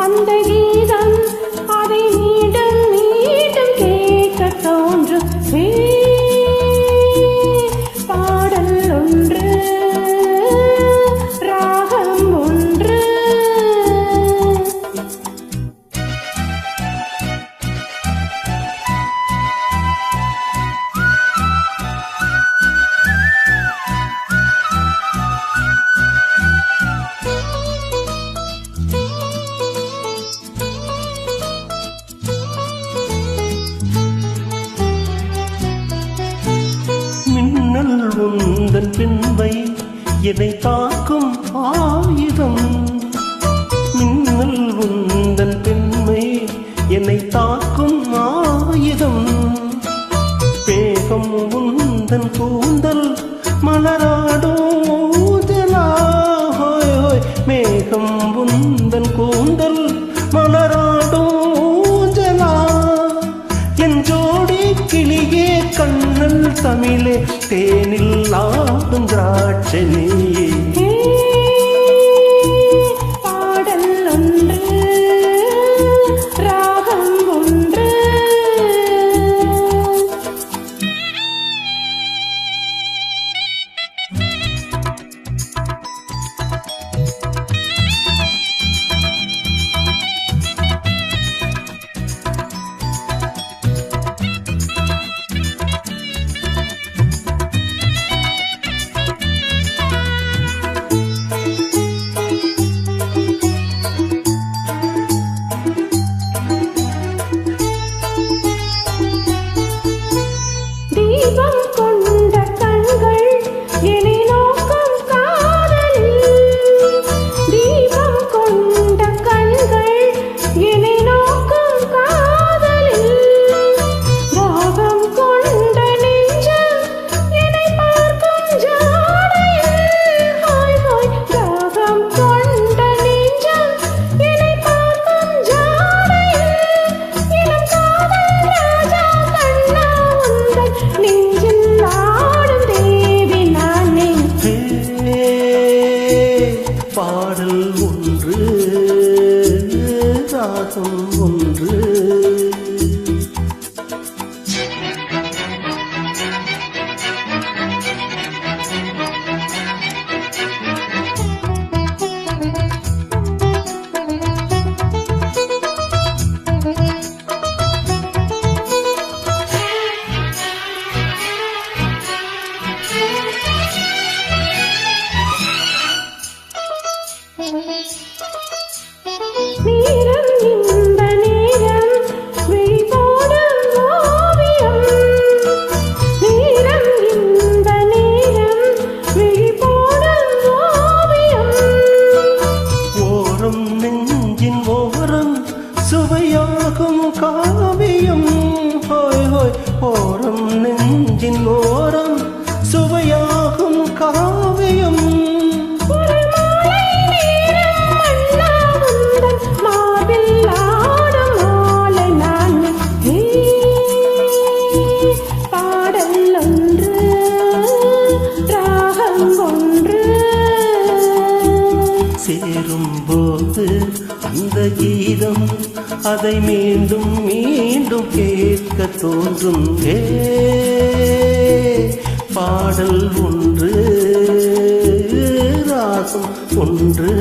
அந்த கீதம் அதை மீண்டும் மீண்டும் கேட்க தோன்றும் பாடல் ஒன்று ராகம் ஒன்று. உந்தன் பின்பை எதை தாக்கும் ஆயுதம். மின்னல் உந்தன் பெண்மை என்னை தாக்கும் ஆயுதம். பேகம் உந்தன் கூந்தல் மலராடோதலா. மேகம் உந்தன் கூந்தல் மலராடோதலா. என் ஜோடி கிளியே கண்ணல் தமிழே தேனில் ஆடும் திராட்சை நீயே. பாடல் ஒன்று ராகம் ஒன்று. தீபம் கொண்ட கண்கள் என்னை நோக்கும் காதலில். தீபம் கொண்ட கண்கள் என்னை நோக்கும் காதலில். தாகம் கொண்ட நெஞ்சம் என்னை பார்க்கும் ஜாடையில். தாகம் கொண்ட நெஞ்சம் என்னை பார்க்கும் ஜாடையில். இளம் காதல் ராஜா கண்ணா உந்தன் நெஞ்சில் ஆடும் தேவி நானே. பாடல் ஒன்று ராகம் ஒன்று. நேரம் இந்த நேரம் விழிபோடும் ஓவியம். நேரம் இந்த நேரம் விழிபோடும் ஓவியம். ஓரம் நெஞ்சின் ஓரம் சுவையாகும் காவியம். ஓரம் நெஞ்சின் ஓரம் சுவையாகும் காவியம். ஒரு மாலை நேரம் அண்ணா உந்தன் மார்பில் ஆடும் மாலை நான். பாடல் ஒன்று ராகம் ஒன்று. சேரும்போது அந்த கீதம் அதை மீண்டும் மீண்டும் கேட்க தோன்றும். பாடல் ஒன்று ராகம் ஒன்று.